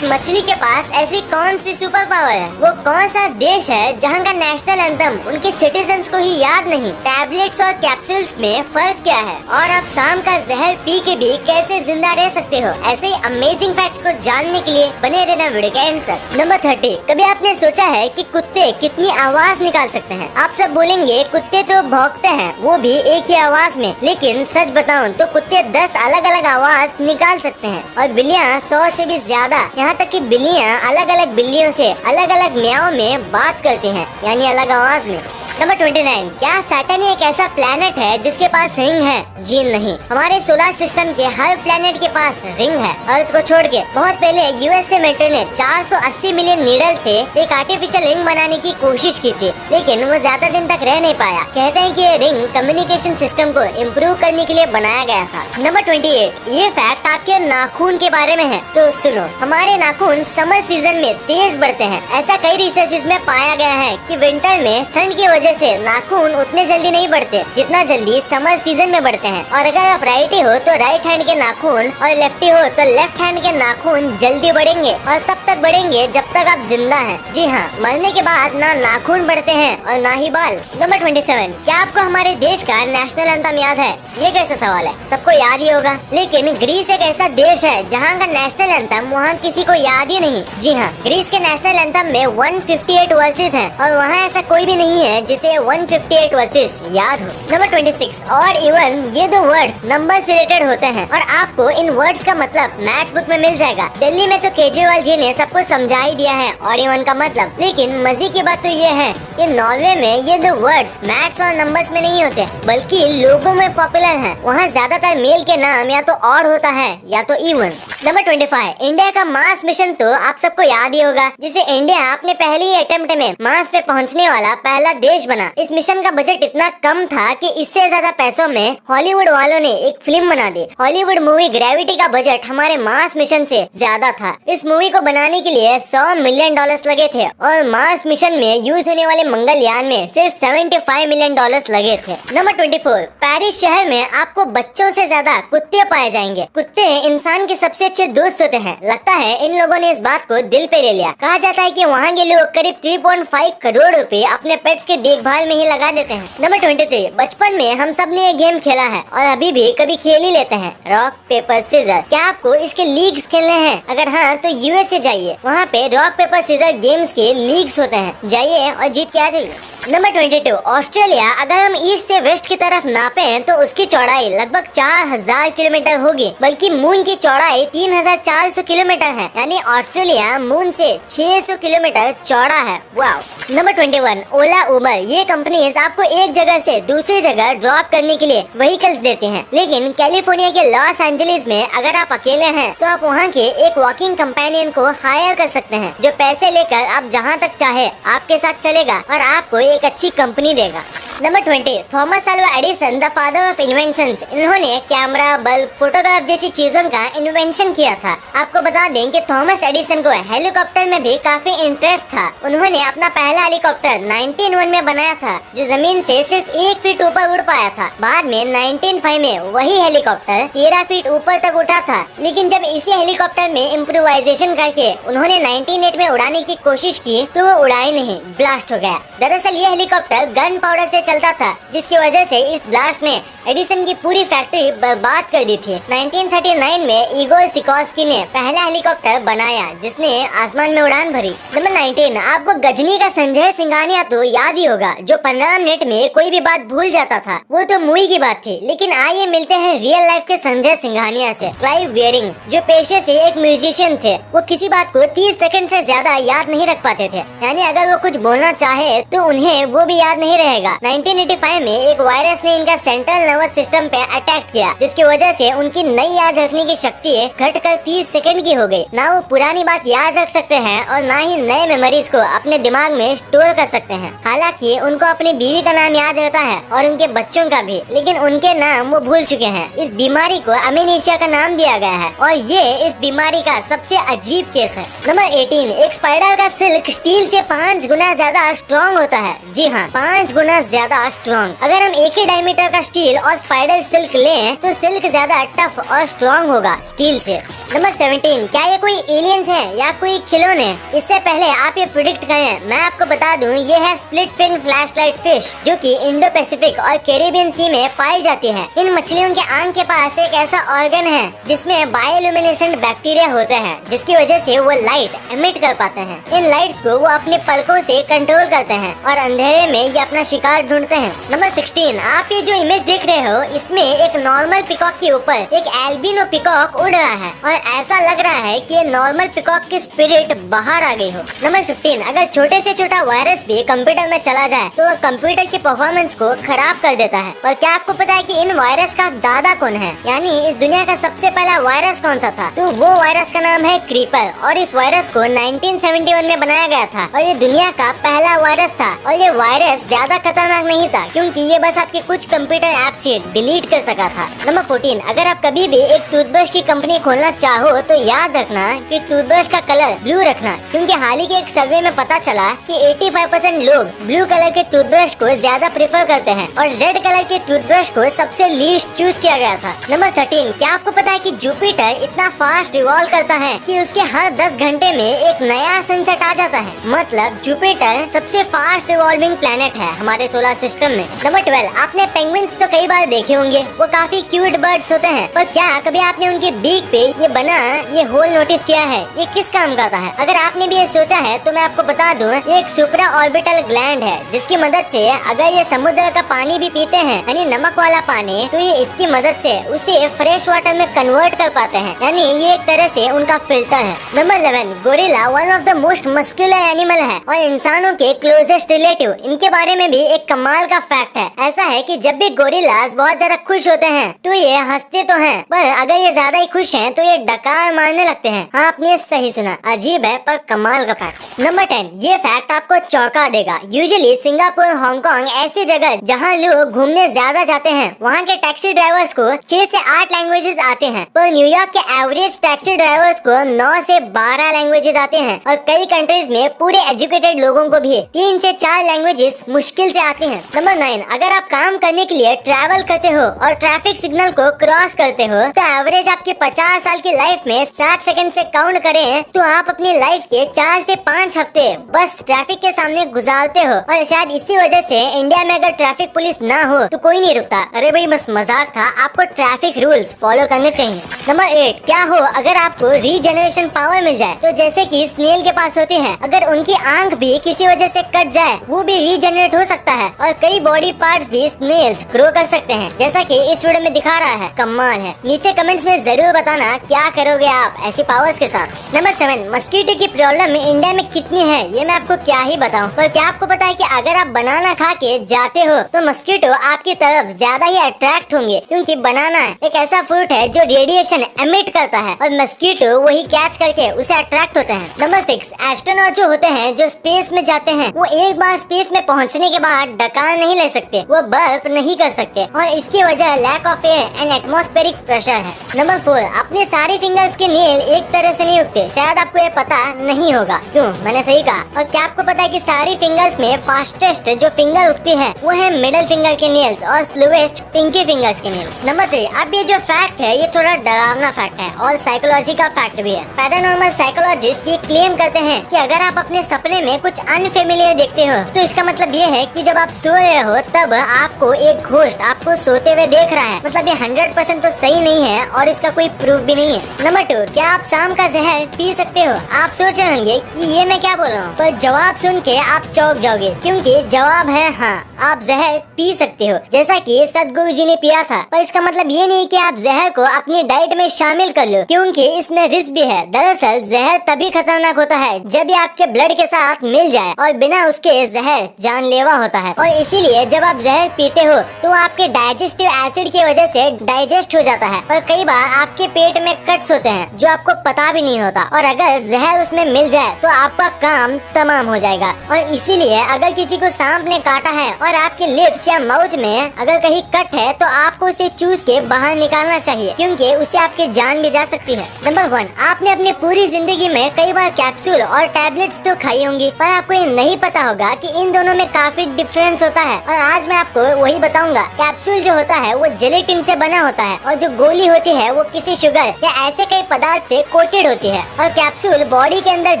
इस मछली के पास ऐसी कौन सी सुपर पावर है? वो कौन सा देश है जहाँ का नेशनल एंथम उनके सिटीजन्स को ही याद नहीं? टैबलेट्स और कैप्सूल्स में फर्क क्या है? और आप शाम का जहर पी के भी कैसे जिंदा रह सकते हो? ऐसे ही अमेजिंग फैक्ट्स को जानने के लिए बने रहना वीडियो के एंड तक। नंबर 30, कभी आपने सोचा है कि कुत्ते कितनी आवाज निकाल सकते हैं? आप सब बोलेंगे कुत्ते तो भौंकते हैं, वो भी एक ही आवाज में, लेकिन सच बताऊं तो कुत्ते 10 अलग अलग आवाज निकाल सकते हैं और बिल्लियाँ 100 से भी ज्यादा। यहाँ तक कि बिल्लियाँ अलग अलग बिल्लियों से अलग अलग म्याओ में बात करती हैं, यानी अलग आवाज में। नंबर 29, क्या सैटर्न एक ऐसा प्लेनेट है जिसके पास रिंग है? जी नहीं, हमारे सोलर सिस्टम के हर प्लेनेट के पास रिंग है, अर्थ को छोड़ के। बहुत पहले यूएसए मिलिट्री ने 480 मिलियन नीडल से एक आर्टिफिशियल रिंग बनाने की कोशिश की थी, लेकिन वो ज्यादा दिन तक रह नहीं पाया। कहते हैं कि ये रिंग कम्युनिकेशन सिस्टम को इम्प्रूव करने के लिए बनाया गया था। नंबर 28, ये फैक्ट आपके नाखून के बारे में है, तो सुनो। हमारे नाखून समर सीजन में तेज बढ़ते हैं। ऐसा कई रिसर्च में पाया गया है कि विंटर में ठंड की वजह से नाखून उतने जल्दी नहीं बढ़ते जितना जल्दी समर सीजन में बढ़ते हैं। और अगर आप राइटी हो तो राइट हैंड के नाखून और लेफ्टी हो तो लेफ्ट हैंड के नाखून जल्दी बढ़ेंगे और तब तक बढ़ेंगे जब तक आप जिंदा हैं। जी हाँ, मरने के बाद ना नाखून बढ़ते हैं और ना ही बाल। नंबर 27, क्या आपको हमारे देश का नेशनल एंथम याद है? ये कैसा सवाल है, सबको याद ही होगा, लेकिन ग्रीस एक ऐसा देश है जहाँ का नेशनल एंथम वहाँ किसी को याद ही नहीं। जी हाँ, ग्रीस के नेशनल एंथम में 158 वर्सेस हैं और वहाँ ऐसा कोई भी नहीं है जिसे 158 वर्सेस याद हो। नंबर 26, और इवन ये दो वर्ड्स नंबर से रिलेटेड होते हैं और आपको इन वर्ड्स का मतलब मैथ्स बुक में मिल जाएगा। दिल्ली में तो केजरीवाल जी ने सबको समझा ही दिया है और इवन का मतलब, लेकिन मजे की बात तो ये है कि नॉर्वे में ये दो वर्ड्स मैथ्स और नंबर्स में नहीं होते बल्कि लोगों में पॉपुलर हैं। वहाँ ज्यादातर मेल के नाम या तो और होता है या तो इवन। नंबर 25, इंडिया का मार्स मिशन तो आप सबको याद ही होगा, जिसे इंडिया अपने पहले ही अटेम्प्ट में मार्स पे पहुंचने वाला पहला देश बना। इस मिशन का बजट इतना कम था कि इससे ज्यादा पैसों में हॉलीवुड वालों ने एक फिल्म बना दी। हॉलीवुड मूवी ग्रेविटी का बजट हमारे मार्स मिशन से ज्यादा था। इस मूवी को बनाने के लिए $100 मिलियन लगे थे और मार्स मिशन में यूज होने वाले मंगलयान में सिर्फ $75 मिलियन लगे थे। नंबर 24, पेरिस शहर में आपको बच्चों से ज्यादा कुत्ते पाए जाएंगे। कुत्ते इंसान के सबसे अच्छे दोस्त होते हैं। लगता है इन लोगों ने इस बात को दिल पे ले लिया। कहा जाता है कि वहाँ के लोग करीब 3.5 करोड़ रुपए अपने पेट्स के देखभाल में ही लगा देते हैं। नंबर 23, बचपन में हम सब ने ये गेम खेला है और अभी भी कभी खेल ही लेते हैं, रॉक पेपर सीजर। क्या आपको इसके लीग्स खेलने हैं? अगर हाँ तो यूएसए जाइए, वहाँ पे रॉक पेपर सीजर गेम्स के लीग्स होते हैं, जाइए और जीत के आ जाइए। नंबर 22, ऑस्ट्रेलिया अगर हम ईस्ट से वेस्ट की तरफ नापे तो उसकी चौड़ाई लगभग 4000 किलोमीटर होगी, बल्कि मून की चौड़ाई 3400 किलोमीटर है, यानी ऑस्ट्रेलिया मून से 600 किलोमीटर चौड़ा है। वाव। नंबर 21, ओला उबर, ये कंपनीज आपको एक जगह से दूसरी जगह ड्रॉप करने के लिए व्हीकल्स देती हैं, लेकिन कैलिफोर्निया के लॉस एंजलिस में अगर आप अकेले हैं तो आप वहाँ के एक वॉकिंग कंपेनियन को हायर कर सकते हैं, जो पैसे लेकर आप जहाँ तक चाहे आपके साथ चलेगा और आपको एक अच्छी कंपनी देगा। Number 20, Thomas Alva Edison, the father of inventions, इन्होंने कैमरा, बल्ब, फोटोग्राफ जैसी चीजों का इन्वेंशन किया था। आपको बता दें कि थॉमस एडिसन को हेलीकॉप्टर में भी काफी इंटरेस्ट था। उन्होंने अपना पहला हेलीकॉप्टर 1901 में बनाया था, जो जमीन से सिर्फ 1 फीट ऊपर उड़ पाया था। बाद में 1905 में वही हेलीकॉप्टर 13 फीट ऊपर तक उठा था, लेकिन जब इसी हेलीकॉप्टर में इम्प्रोवाइजेशन करके उन्होंने 1908 में उड़ाने की कोशिश की तो वो उड़ा ही नहीं, ब्लास्ट हो गया। दरअसल ये हेलीकॉप्टर गन पाउडर से चलता था, जिसकी वजह से इस ब्लास्ट ने एडिसन की पूरी फैक्ट्री बर्बाद कर दी थी। 1939 में इगोर सिकोर्स्की ने पहला हेलीकॉप्टर बनाया जिसने आसमान में उड़ान भरी। नंबर 19, आपको गजनी का संजय सिंघानिया तो याद ही होगा, जो 15 मिनट में कोई भी बात भूल जाता था। वो तो मूवी की बात थी, लेकिन आइए मिलते हैं रियल लाइफ के संजय सिंघानिया से। क्लाइव वेयरिंग, जो पेशे से एक म्यूजिशियन थे, वो किसी बात को 30 सेकंड से ज्यादा याद नहीं रख पाते थे, यानी अगर वो कुछ बोलना चाहे तो उन्हें वो भी याद नहीं रहेगा। 1985 में एक वायरस ने इनका सेंट्रल नर्वस सिस्टम पे अटैक किया, जिसकी वजह से उनकी नई याद रखने की शक्ति घटकर 30 सेकंड की हो गई। ना वो पुरानी बात याद रख सकते हैं और ना ही नए मेमोरीज को अपने दिमाग में स्टोर कर सकते हैं। हालांकि उनको अपनी बीवी का नाम याद रहता है और उनके बच्चों का भी, लेकिन उनके नाम वो भूल चुके हैं। इस बीमारी को अमेनेशिया का नाम दिया गया है और ये इस बीमारी का सबसे अजीब केस है। नंबर 18, एक स्पाइडर का सिल्क स्टील से 5 गुना ज्यादा स्ट्रॉन्ग होता है। जी हाँ, 5 गुना ज्यादा। ज्यादा स्ट्रॉन्ग। अगर हम एक ही डायमीटर का स्टील और स्पाइडर सिल्क लें तो सिल्क ज्यादा टफ और स्ट्रॉन्ग होगा स्टील से। नंबर 17, क्या ये कोई एलियंस है या कोई खिलौने? इससे पहले आप ये प्रिडिक्ट करें, मैं आपको बता दूं ये है स्प्लिट फिन फ्लैशलाइट फिश, जो कि इंडो पैसिफिक और कैरिबियन सी में पाई जाती है। इन मछलियों के आंख के पास एक ऐसा ऑर्गन है जिसमें बायोल्यूमिनेसेंट बैक्टीरिया होते हैं, जिसकी वजह से वो लाइट एमिट कर पाते हैं। इन लाइट्स को वो अपने पलकों से कंट्रोल करते हैं और अंधेरे में ये अपना शिकार ढूंढते हैं। नंबर 16, आप ये जो इमेज देख रहे हो इसमें एक नॉर्मल पिकॉक के ऊपर एक एल्बिनो पिकॉक उड़ रहा है और ऐसा लग रहा है कि ये नॉर्मल पिकॉक की स्पिरिट बाहर आ गई हो। नंबर 15, अगर छोटे से छोटा वायरस भी कंप्यूटर में चला जाए तो वह कंप्यूटर की परफॉर्मेंस को खराब कर देता है। और क्या आपको पता है कि इन वायरस का दादा कौन है, यानी इस दुनिया का सबसे पहला वायरस कौन सा था? तो वो वायरस का नाम है क्रीपर और इस वायरस को 1971 में बनाया गया था और ये दुनिया का पहला वायरस था। और ये वायरस ज्यादा खतरनाक नहीं था क्योंकि ये बस आपके कुछ कंप्यूटर ऐप से डिलीट कर सका था। नंबर 14, अगर आप कभी भी एक टूथब्रश की कंपनी खोलना चाहो तो याद रखना कि टूथब्रश का कलर ब्लू रखना, क्योंकि हाल ही के एक सर्वे में पता चला कि 85% लोग ब्लू कलर के टूथब्रश को ज्यादा प्रेफर करते हैं और रेड कलर के टूथब्रश को सबसे लीस्ट चूज किया गया था। नंबर 13, क्या आपको पता है कि जुपिटर इतना फास्ट रिवॉल्व करता है कि उसके हर 10 घंटे में एक नया सनसेट आ जाता है। मतलब जुपिटर सबसे फास्ट रिवॉल्विंग प्लेनेट है हमारे सोलर सिस्टम में। नंबर 12, आपने पेंगुइन्स तो कई बार देखे होंगे, वो काफी क्यूट बर्ड्स होते हैं, पर क्या कभी आपने उनके बीक पे ये बना ये होल नोटिस किया है? ये किस काम का आता है? अगर आपने भी ये सोचा है तो मैं आपको बता दूं, ये एक सुप्रा ऑर्बिटल ग्लैंड है जिसकी मदद से अगर ये समुद्र का पानी भी पीते हैं यानी नमक वाला पानी, तो ये इसकी मदद से उसे फ्रेश वाटर में कन्वर्ट कर पाते हैं, यानी ये एक तरह से उनका फिल्टर है। Number 11, gorilla one of the most muscular animal है और इंसानों के क्लोजेस्ट रिलेटिव। इनके बारे में भी एक कमाल का फैक्ट है। ऐसा है कि जब भी गोरिल्लास बहुत ज्यादा खुश होते हैं तो ये हंसते तो हैं, पर अगर ये ज्यादा ही खुश हैं तो ये डकार मारने लगते हैं। हाँ, आपने सही सुना, अजीब है पर कमाल का फैक्ट। नंबर 10, ये फैक्ट आपको चौंका देगा। यूजुअली सिंगापुर, हांगकांग ऐसी जगह जहाँ लोग घूमने ज्यादा जाते हैं, वहाँ के टैक्सी ड्राइवर्स को 6 से 8 लैंग्वेजेस आते हैं, पर न्यूयॉर्क के एवरेज टैक्सी ड्राइवर्स को 9 से 12 लैंग्वेजेस आते हैं और कई कंट्रीज में पूरे एजुकेटेड लोगों को भी 3 से 4 लैंग्वेजेस मुश्किल से आती हैं। नंबर 9, अगर आप काम करने के लिए ट्रैवल करते हो और ट्रैफिक सिग्नल को क्रॉस करते हो तो एवरेज आपके 50 साल की लाइफ में 60 सेकंड से काउंट करें तो आप अपनी लाइफ के 4 से 5 हफ्ते बस ट्रैफिक के सामने गुजारते हो। और शायद इसी वजह से इंडिया में अगर ट्रैफिक पुलिस ना हो तो कोई नहीं रुकता। अरे भाई बस मजाक था, आपको ट्रैफिक रूल्स फॉलो करने चाहिए। नंबर 8, क्या हो अगर आपको रीजनरेशन पावर मिल जाए, तो जैसे कि स्नेल के पास होती है, अगर उनकी आंख भी किसी वजह से कट जाए वो भी रीजनरेट हो सकता है और कई बॉडी पार्ट्स भी स्नेल्स ग्रो कर सकते हैं, जैसा कि इस वीडियो में दिखा रहा है। कमाल है। नीचे कमेंट्स में जरूर बताना क्या करोगे आप ऐसी पावर्स के साथ। नंबर 7, मस्कीटो की प्रॉब्लम इंडिया में कितनी है ये मैं आपको क्या ही बताऊं, पर क्या आपको पता है कि अगर आप बनाना खा के जाते हो तो मस्कीटो आपकी तरफ ज्यादा ही अट्रैक्ट होंगे, क्योंकि बनाना एक ऐसा फ्रूट है जो रेडिएशन एमिट करता है और मस्कीटो वही कैच करके उसे अट्रैक्ट होते हैं। नंबर 6, एस्ट्रोनॉट जो होते हैं जो स्पेस में जाते हैं वो एक बार स्पेस में पहुंचने के बाद डकार नहीं ले सकते, वो बर्फ नहीं कर सकते और इसकी वजह lack of air and atmospheric pressure है। नंबर 4, अपने सारे फिंगर्स के नेल एक तरह से नहीं उगते, शायद आपको ये पता नहीं होगा। क्यों? मैंने सही कहा। और क्या आपको पता है कि सारी फिंगर्स में फास्टेस्ट जो फिंगर उगती है वो है मिडिल फिंगर के नेल्स और स्लोएस्ट पिंकी फिंगर्स के नेल्स। नंबर 3, अब ये जो फैक्ट है ये थोड़ा डरावना फैक्ट है और साइकोलॉजी का फैक्ट भी है। पैरानॉर्मल साइकोलॉजिस्ट ये क्लेम करते हैं कि अगर आप अपने सपने में कुछ अनफेमिलियर देखते हो तो इसका मतलब ये है कि जब आप सो रहे हो तब आपको एक घोस्ट आपको सोते हुए देख रहा है। मतलब ये 100% तो सही नहीं है और इसका कोई प्रूफ भी नहीं है। नंबर 2, क्या आप शाम का जहर पी सकते हो? आप सोच रहे होंगे कि ये मैं क्या बोल रहा हूँ, पर जवाब सुन के आप चौंक जाओगे, क्योंकि जवाब है हाँ, आप जहर पी सकते हो, जैसा कि सदगुरु जी ने पिया था। पर इसका मतलब ये नहीं कि आप जहर को अपनी डाइट में शामिल कर लो, क्योंकि इसमें रिस्क भी है। दरअसल जहर तभी खतरनाक होता है जब ये आपके ब्लड के साथ मिल जाए और बिना उसके जहर जानलेवा होता है। और इसीलिए जब आप जहर पीते हो तो आपके डाइजेस्टिव एसिड की वजह से डाइजेस्ट हो जाता है और कई बार आपके पेट में कट्स होते हैं जो आपको पता भी नहीं होता, और अगर जहर उसमें मिल जाए तो आपका काम तमाम हो जाएगा। और इसीलिए अगर किसी को सांप ने काटा है और आपके लिप्स या माउथ में अगर कहीं कट है तो आपको उसे चूस के बाहर निकालना चाहिए, क्योंकि उससे आपकी जान भी जा सकती है। नंबर 1, आपने अपनी पूरी जिंदगी में कई बार कैप्सूल और टैबलेट्स तो खाई होंगी, पर आपको ये नहीं पता होगा कि इन दोनों में काफी डिफरेंस सब्सटेंस होता है और आज मैं आपको वही बताऊंगा। कैप्सूल जो होता है वो जेलेटिन से बना होता है और जो गोली होती है वो किसी शुगर या ऐसे कई पदार्थ से कोटेड होती है और कैप्सूल बॉडी के अंदर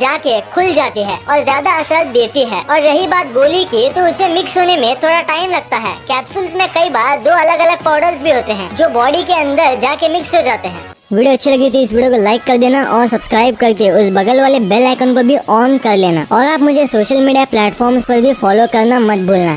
जाके खुल जाती है और ज्यादा असर देती है। और रही बात गोली की, तो उसे मिक्स होने में थोड़ा टाइम लगता है। कैप्सूल्स में कई बार 2 अलग अलग पाउडर्स भी होते हैं जो बॉडी के अंदर जाके मिक्स हो जाते हैं। वीडियो अच्छी लगी तो इस वीडियो को लाइक कर देना और सब्सक्राइब करके उस बगल वाले बेल आइकन को भी ऑन कर लेना और आप मुझे सोशल मीडिया प्लेटफॉर्म्स पर भी फॉलो करना मत भूलना।